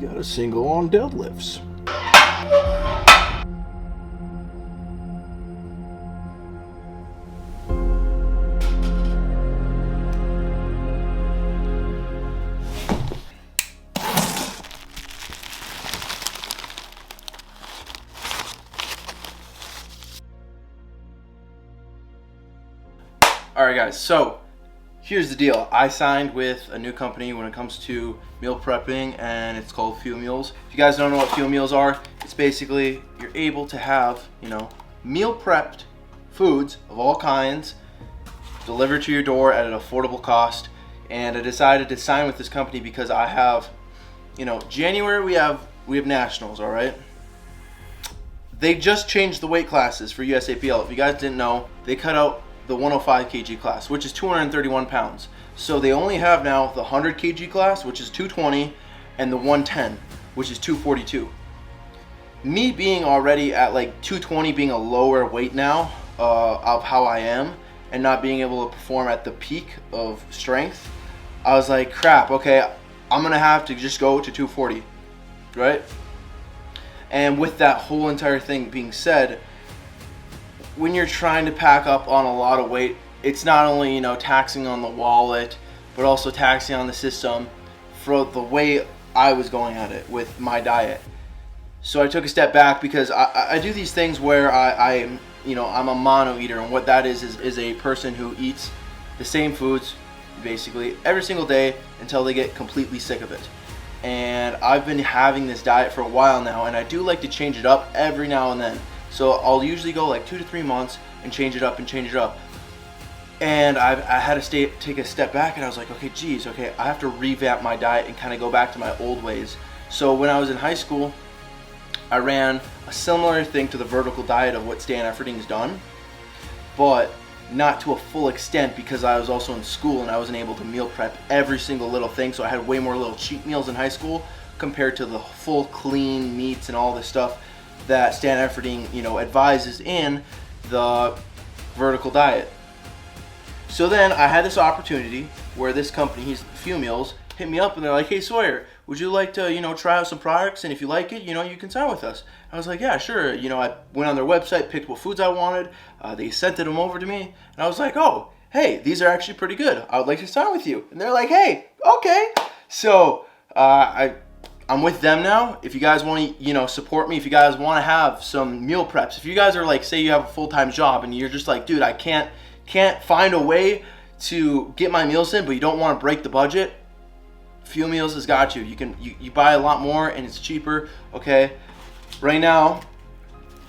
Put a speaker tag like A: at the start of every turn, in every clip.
A: got a single on deadlifts.
B: Alright guys, so here's the deal. I signed with a new company when it comes to meal prepping, and it's called Fuel Meals. If you guys don't know what Fuel Meals are, it's basically you're able to have, meal prepped foods of all kinds delivered to your door at an affordable cost. And I decided to sign with this company because I have, January we have nationals, all right? They just changed the weight classes for USAPL. If you guys didn't know, they cut out the 105 kg class, which is 231 pounds. So they only have now the 100 kg class, which is 220, and the 110, which is 242. Me being already at like 220, being a lower weight now of how I am, and not being able to perform at the peak of strength, I was like, crap, okay, I'm gonna have to just go to 240, right? And with that whole entire thing being said, when you're trying to pack up on a lot of weight, it's not only, taxing on the wallet, but also taxing on the system for the way I was going at it with my diet. So I took a step back because I do these things where I'm a mono eater, and what that is a person who eats the same foods basically every single day until they get completely sick of it. And I've been having this diet for a while now, and I do like to change it up every now and then. So I'll usually go like 2 to 3 months and change it up and change it up. And I had to take a step back, and I was like, okay, I have to revamp my diet and kind of go back to my old ways. So when I was in high school, I ran a similar thing to the vertical diet of what Stan Efferding's done, but not to a full extent because I was also in school and I wasn't able to meal prep every single little thing. So I had way more little cheat meals in high school compared to the full clean meats and all this stuff that Stan Efferding, advises in the vertical diet. So then I had this opportunity where this company, he's Fuel Meals, hit me up and they're like, hey Sawyer, would you like to, try out some products, and if you like it, you can sign with us. I was like, yeah, sure. I went on their website, picked what foods I wanted, they sent them over to me, and I was like, oh, hey, these are actually pretty good. I would like to sign with you. And they're like, hey, okay. So I'm with them now. If you guys want to, support me, if you guys want to have some meal preps, if you guys are like, say you have a full-time job and you're just like, dude, I can't find a way to get my meals in, but you don't want to break the budget, Fuel Meals has got you. You buy a lot more and it's cheaper, okay? Right now,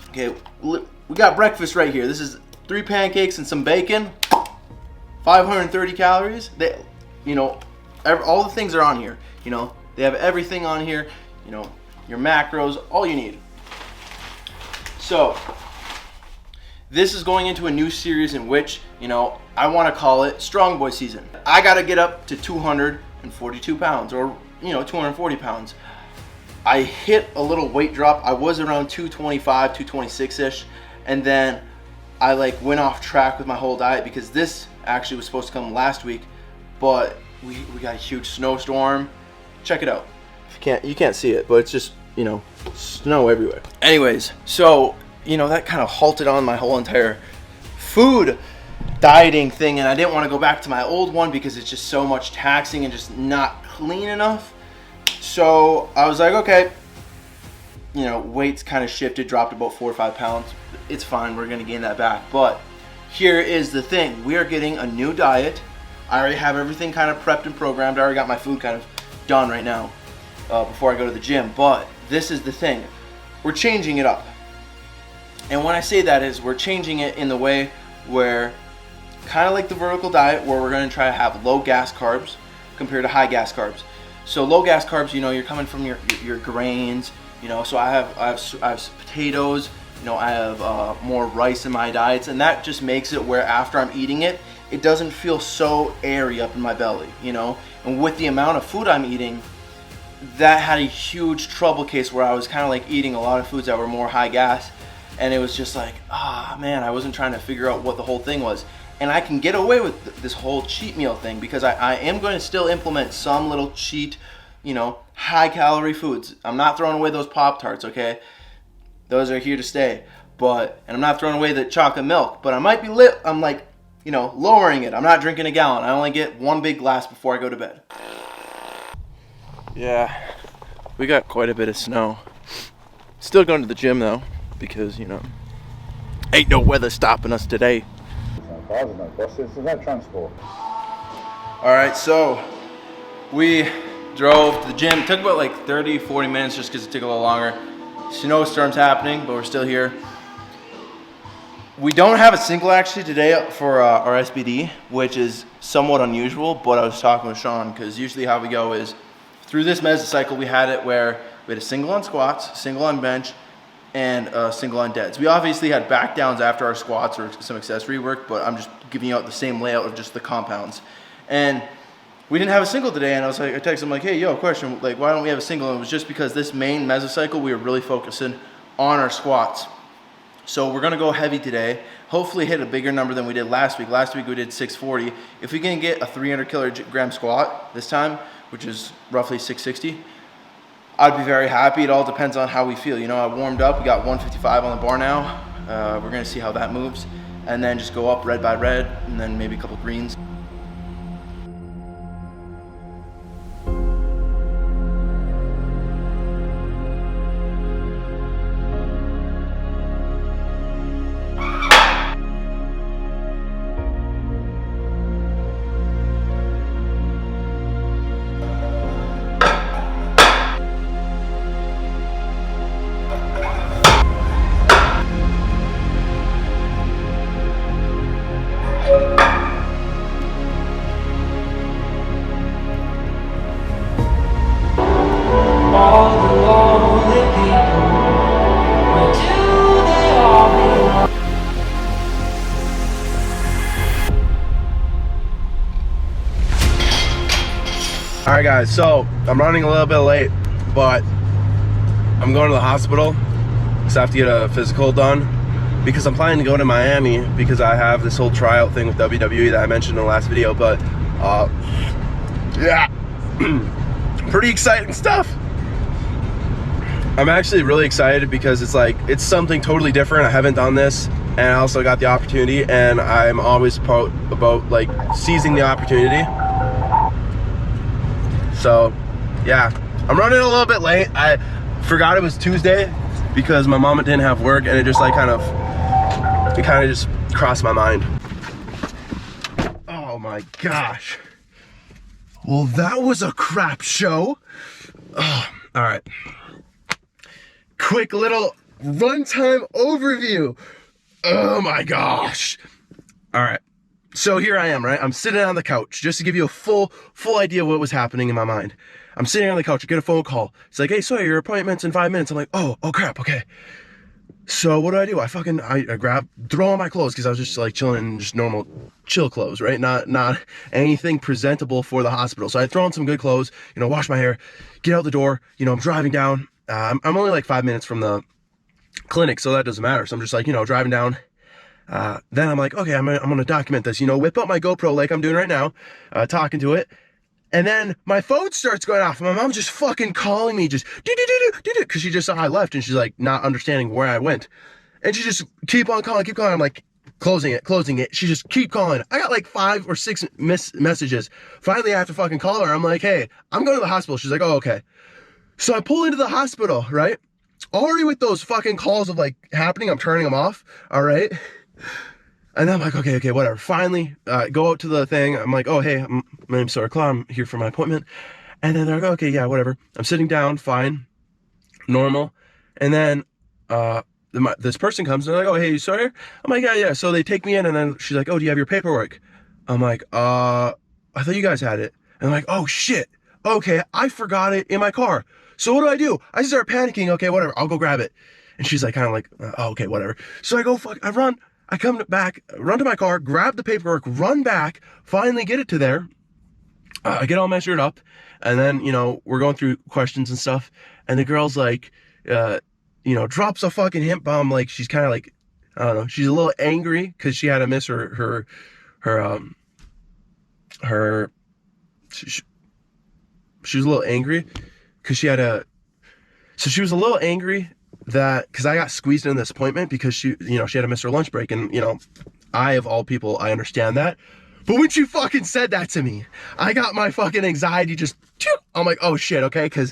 B: okay, we got breakfast right here. This is 3 pancakes and some bacon, 530 calories. All the things are on here, They have everything on here, your macros, all you need. So, this is going into a new series in which, I want to call it Strong Boy Season. I got to get up to 242 pounds or, 240 pounds. I hit a little weight drop. I was around 225, 226-ish, and then I went off track with my whole diet because this actually was supposed to come last week, but we got a huge snowstorm. Check it out. You can't see it, but it's just, snow everywhere. Anyways, so, that kind of halted on my whole entire food dieting thing, and I didn't want to go back to my old one because it's just so much taxing and just not clean enough. So I was like, okay, weight's kind of shifted, dropped about 4 or 5 pounds. It's fine, we're gonna gain that back. But here is the thing, we are getting a new diet. I already have everything kind of prepped and programmed. I already got my food kind of done right now before I go to the gym. But this is the thing, we're changing it up. And when I say that is, we're changing it in the way where, kind of like the vertical diet, where we're going to try to have low gas carbs compared to high gas carbs. So low gas carbs, you're coming from your grains, so I have potatoes, I have more rice in my diets, and that just makes it where after I'm eating it, it doesn't feel so airy up in my belly, And with the amount of food I'm eating, that had a huge trouble case where I was kind of eating a lot of foods that were more high gas, and it was just like, man, I wasn't trying to figure out what the whole thing was. And I can get away with this whole cheat meal thing because I am going to still implement some little cheat you know, high calorie foods. I'm not throwing away those Pop-Tarts, okay? Those are here to stay. And I'm not throwing away the chocolate milk, but I might be I'm like, you know, lowering it. I'm not drinking a gallon. I only get one big glass before I go to bed. Yeah, we got quite a bit of snow. Still going to the gym though, because, you know, ain't no weather stopping us today.
C: There's no buses, there's no transport.
B: Alright, so we drove to the gym. It took about like 30-40 minutes just because it took a little longer. Snowstorm's happening, but we're still here. We don't have a single actually today for our SBD, which is somewhat unusual, but I was talking with Sean because usually how we go is through this mesocycle we had it where we had a single on squats, single on bench, and a single on deads. We obviously had back downs after our squats or some accessory work, but I'm just giving you out the same layout of just the compounds. And we didn't have a single today, and I texted him like, hey, yo, question, like, why don't we have a single? And it was just because this main mesocycle, we were really focusing on our squats. So we're gonna go heavy today, hopefully hit a bigger number than we did last week. Last week we did 640. If we can get a 300 kilogram squat this time, which is roughly 660, I'd be very happy. It all depends on how we feel. You know, I warmed up, we got 155 on the bar now. We're gonna see how that moves, and then just go up red by red, and then maybe a couple greens. All right, guys, so I'm running a little bit late, but I'm going to the hospital because I have to get a physical done because I'm planning to go to Miami because I have this whole tryout thing with WWE that I mentioned in the last video. But yeah, pretty exciting stuff. I'm actually really excited because it's something totally different. I haven't done this, and I also got the opportunity, and I'm always about like seizing the opportunity. So yeah, I'm running a little bit late. I forgot it was Tuesday because my mama didn't have work, and it just kind of just crossed my mind. Oh my gosh. Well, that was a crap show. Oh, all right. Quick little runtime overview. Oh my gosh. All right. So here I am, right? I'm sitting on the couch just to give you a full idea of what was happening in my mind. I'm sitting on the couch, I get a phone call. It's like, hey, Sawyer, your appointment's in 5 minutes. I'm like, oh crap, okay. So what do? I grab, throw on my clothes because I was just like chilling in just normal chill clothes, right? Not anything presentable for the hospital. So I throw on some good clothes, you know, wash my hair, get out the door. You know, I'm driving down. I'm only like 5 minutes from the clinic, so that doesn't matter. So I'm just like, you know, driving down. Then I'm like, okay, I'm gonna document this, you know, whip up my GoPro like I'm doing right now, talking to it. And then my phone starts going off. My mom's just fucking calling me, just because she just saw I left, and she's like not understanding where I went. And she just keep on calling, keep calling. I'm like, closing it. She just keep calling. I got like 5 or 6 messages. Finally, I have to fucking call her. I'm like, hey, I'm going to the hospital. She's like, oh, okay. So I pull into the hospital, right? Already with those fucking calls of like happening, I'm turning them off, all right? And then I'm like, okay, whatever. Finally, go out to the thing. I'm like, oh, hey, my name's Sawyer Klatt. I'm here for my appointment. And then they're like, okay, yeah, whatever. I'm sitting down, fine, normal. And then this person comes and they're like, oh, hey, Sawyer? I'm like, yeah. So they take me in, and then she's like, oh, do you have your paperwork? I'm like, I thought you guys had it. And I'm like, oh, shit. Okay, I forgot it in my car. So what do? I just start panicking. Okay, whatever. I'll go grab it. And she's like, kind of like, oh, okay, whatever. So I run. I come back, run to my car, grab the paperwork, run back, finally get it to there. I get all measured up, and then, you know, we're going through questions and stuff, and the girl's like, you know, drops a fucking hint bomb. Like, she's kind of like, I don't know, she's a little angry because she had to miss she
D: she was a little angry because she was a little angry because I got squeezed into this appointment because she had to miss her lunch break. And, I, of all people, I understand that. But when she fucking said that to me, I got my fucking anxiety just, I'm like, oh shit, okay, because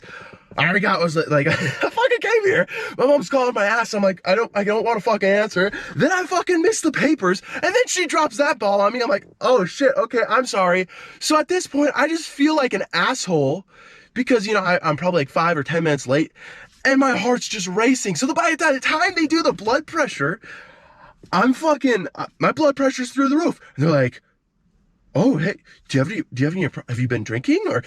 D: I already was like, I fucking came here. My mom's calling my ass. I'm like, I don't want to fucking answer. Then I fucking missed the papers. And then she drops that ball on me. I'm like, oh shit, okay, I'm sorry. So at this point, I just feel like an asshole because, I'm probably like 5 or 10 minutes late and my heart's just racing. So by the time they do the blood pressure, I'm fucking, my blood pressure's through the roof. And they're like, oh, hey, have you been drinking or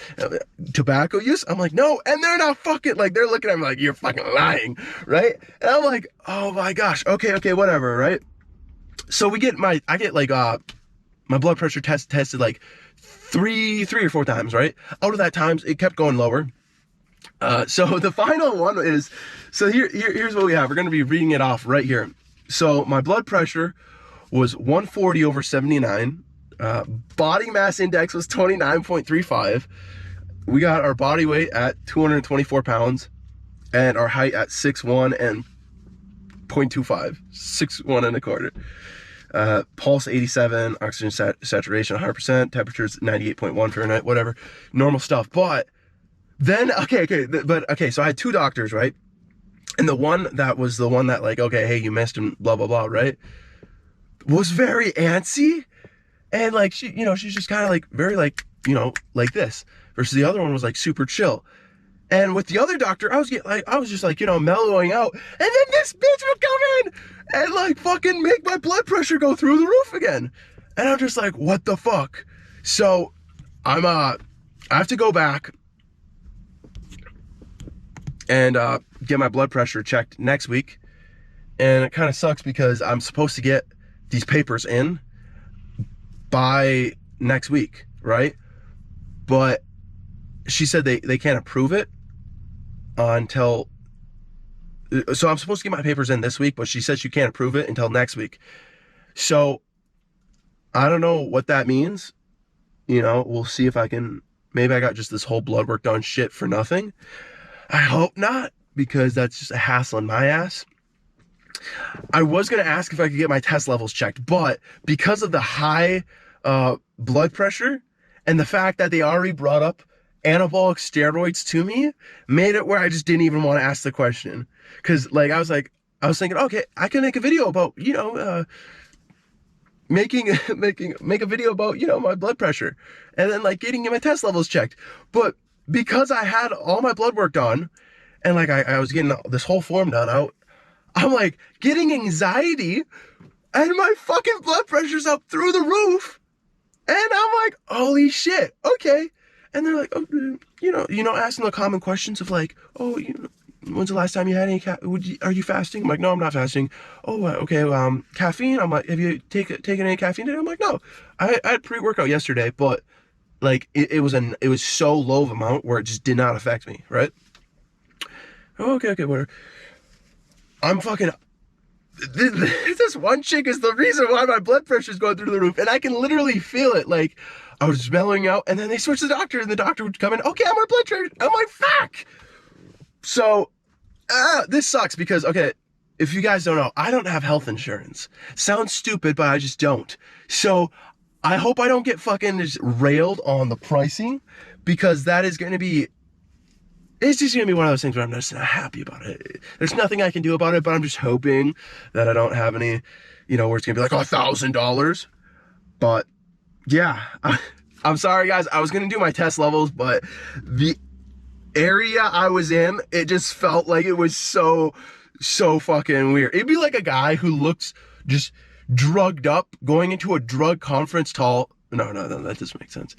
D: tobacco use? I'm like, no. And they're not fucking, like, they're looking at me like, you're fucking lying, right? And I'm like, oh my gosh, okay, whatever, right? So I get my blood pressure tested like three or four times, right? Out of that times, it kept going lower. So the final one is, so here's what we have. We're going to be reading it off right here. So my blood pressure was 140/79. Body mass index was 29.35. We got our body weight at 224 pounds and our height at 6'1" and 0.25, 6'1" and a quarter. Pulse 87, oxygen saturation 100%, temperature's 98.1 Fahrenheit, whatever, normal stuff. But then, so I had two doctors, right? And the one that was the one that like, okay, hey, you missed and blah, blah, blah, right? Was very antsy. And like, she's just kind of like very like, like this, versus the other one was like super chill. And with the other doctor, I was just like, mellowing out. And then this bitch would come in and like fucking make my blood pressure go through the roof again. And I'm just like, what the fuck? So I have to go back and get my blood pressure checked next week. And it kind of sucks because I'm supposed to get these papers in by next week, right? But she said they can't approve it until, so I'm supposed to get my papers in this week, but she said she can't approve it until next week. So I don't know what that means. We'll see if maybe I got just this whole blood work done shit for nothing. I hope not, because that's just a hassle in my ass. I was going to ask if I could get my test levels checked, but because of the high blood pressure and the fact that they already brought up anabolic steroids to me, made it where I just didn't even want to ask the question. Because like I was thinking, okay, I can make a video about make a video about my blood pressure and then like getting my test levels checked. But because I had all my blood work done and like I was getting this whole form done, I'm like getting anxiety and my fucking blood pressure's up through the roof. And I'm like, holy shit, okay. And they're like, oh, asking the common questions of like, oh, when's the last time you had any are you fasting? I'm like, no, I'm not fasting. Oh, okay, caffeine? I'm like, have you taken any caffeine today? I'm like, no. I had pre-workout yesterday, but like it was so low of amount where it just did not affect me, right? Oh, okay, whatever. I'm fucking, this one chick is the reason why my blood pressure is going through the roof, and I can literally feel it. Like I was mellowing out, and then they switched the doctor, and the doctor would come in. Okay, I'm on blood pressure. I'm like, fuck. So this sucks because, okay, if you guys don't know, I don't have health insurance. Sounds stupid, but I just don't. So I hope I don't get fucking just railed on the pricing, because that is going to be, it's just going to be one of those things where I'm just not happy about it. There's nothing I can do about it, but I'm just hoping that I don't have any, where it's going to be like $1,000. But yeah, I'm sorry guys. I was going to do my test levels, but the area I was in, it just felt like it was so fucking weird. It'd be like a guy who looks just drugged up going into a drug conference hall. No, that doesn't make sense.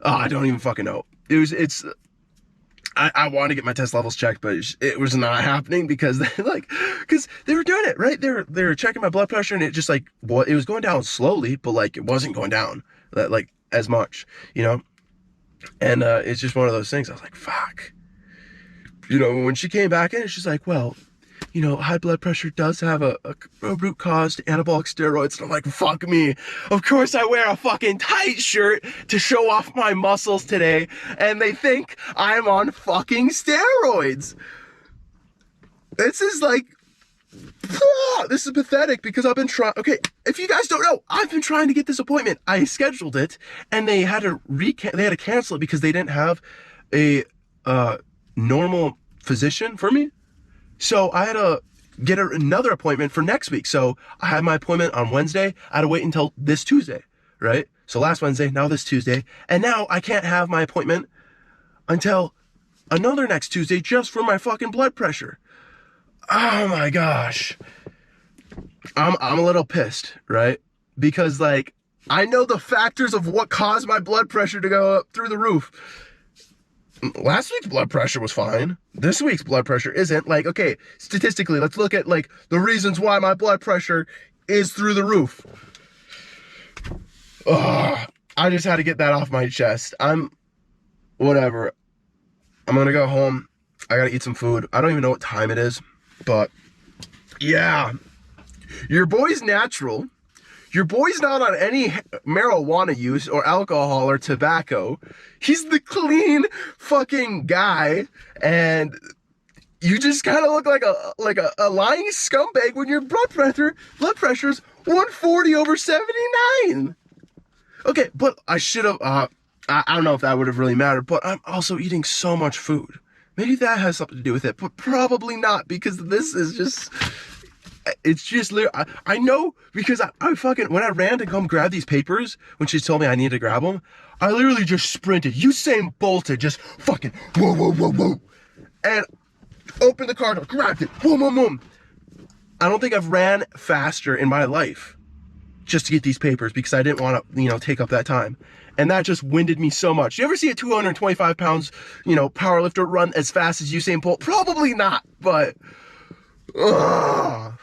D: I don't even fucking know. I want to get my test levels checked, but it was not happening because they were doing it, right? They were checking my blood pressure, and it just like, well, it was going down slowly, but like it wasn't going down like as much, and it's just one of those things. I was like, fuck. When she came back in, she's like, well, high blood pressure does have a root cause to anabolic steroids. And I'm like, fuck me. Of course I wear a fucking tight shirt to show off my muscles today, and they think I'm on fucking steroids. This is like, this is pathetic because I've been trying. Okay, if you guys don't know, I've been trying to get this appointment. I scheduled it, and they had to cancel it because they didn't have a normal physician for me. So I had to get another appointment for next week. So I had my appointment on Wednesday. I had to wait until this Tuesday, right? So last Wednesday, now this Tuesday, and now I can't have my appointment until another next Tuesday just for my fucking blood pressure. Oh my gosh. I'm a little pissed, right? Because like, I know the factors of what caused my blood pressure to go up through the roof. Last week's blood pressure was fine. This week's blood pressure isn't. Like, okay, statistically, let's look at like the reasons why my blood pressure is through the roof. Ugh, I just had to get that off my chest. Whatever. I'm gonna go home. I gotta eat some food. I don't even know what time it is, but yeah. Your boy's natural. Your boy's not on any marijuana use or alcohol or tobacco. He's the clean fucking guy, and you just kind of look like a lying scumbag when your blood pressure's 140 over 79. Okay, but I should have. I don't know if that would have really mattered, but I'm also eating so much food. Maybe that has something to do with it, but probably not, because this is just. It's just literally, I know, because I fucking, when I ran to come grab these papers, when she told me I needed to grab them, I literally just sprinted. Usain bolted, just fucking, whoa, whoa, whoa, whoa. And opened the car door, grabbed it, boom, boom, boom. I don't think I've ran faster in my life just to get these papers, because I didn't want to, take up that time. And that just winded me so much. You ever see a 225 pounds, power lifter run as fast as Usain Bolt? Probably not, but, ugh.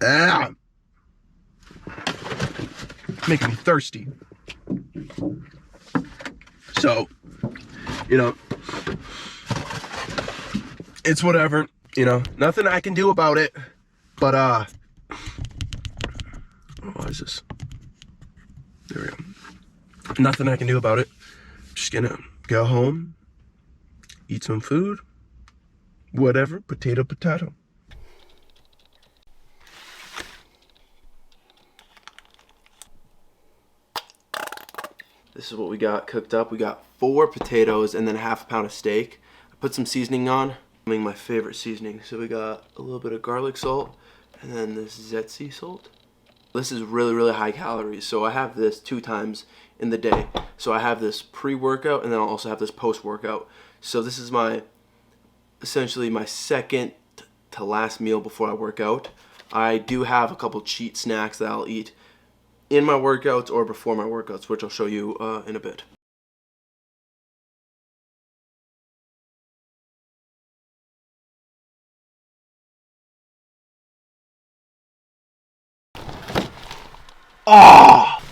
D: Ah, making me thirsty. So, it's whatever, nothing I can do about it. But what is this? There we go. Nothing I can do about it. Just gonna go home, eat some food, whatever, potato.
B: This is what we got cooked up. We got 4 potatoes and then half a pound of steak. I put some seasoning on. I'm my favorite seasoning. So we got a little bit of garlic salt and then this Zetsy salt. This is really, really high calories. So I have this 2 times in the day. So I have this pre-workout and then I'll also have this post-workout. So this is essentially my second to last meal before I work out. I do have a couple cheat snacks that I'll eat in my workouts or before my workouts, which I'll show you in a bit. Ah!